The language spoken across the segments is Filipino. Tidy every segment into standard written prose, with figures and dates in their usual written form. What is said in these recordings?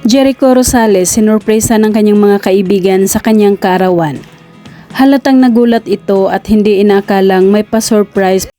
Jericho Rosales sinurpresa ng kanyang mga kaibigan sa kanyang kaarawan. Halatang nagulat ito at hindi inakalang may pa-surprise.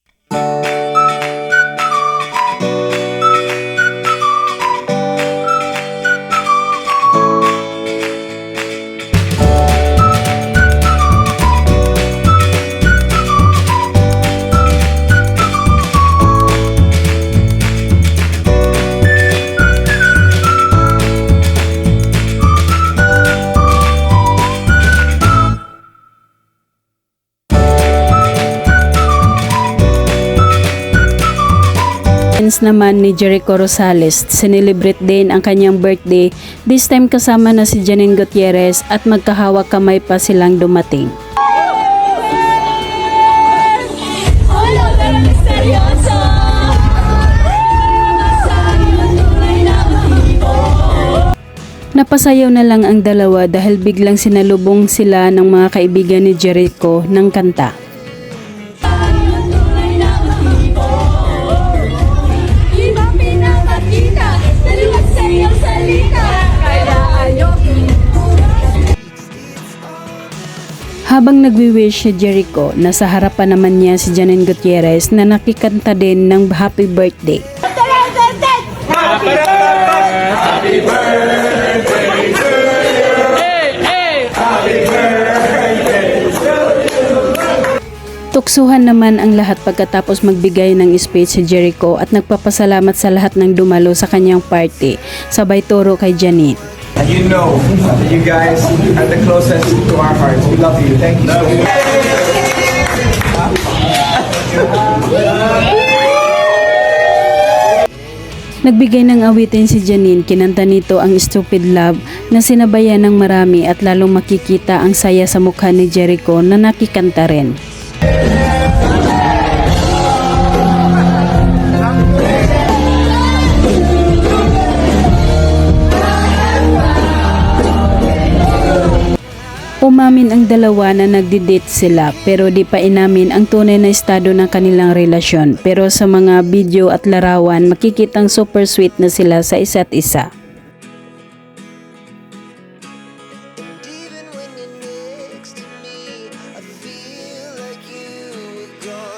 Naman ni Jericho Rosales, sinelebrate din ang kanyang birthday, this time kasama na si Janine Gutierrez at magkahawak kamay pa silang dumating. Napasayaw na lang ang dalawa dahil biglang sinalubong sila ng mga kaibigan ni Jericho ng kanta. Habang nagwi-wish si Jericho, nasa harapan naman niya si Janine Gutierrez na nakikanta din ng happy birthday. Happy birthday to you. Happy birthday to you. Tuksuhan naman ang lahat pagkatapos magbigay ng speech si Jericho at nagpapasalamat sa lahat ng dumalo sa kanyang party, sabay turo kay Janine. You know that you guys are the closest to our hearts. We love you. Thank you so much. Nagbigay ng awitin si Janine, kinanta nito ang Stupid Love na sinabayan ng marami at lalong makikita ang saya sa mukha ni Jericho na nakikanta rin. Umamin ang dalawa na nagdi-date sila pero di pa inamin ang tunay na estado ng kanilang relasyon, pero sa mga video at larawan makikitang super sweet na sila sa isa't isa.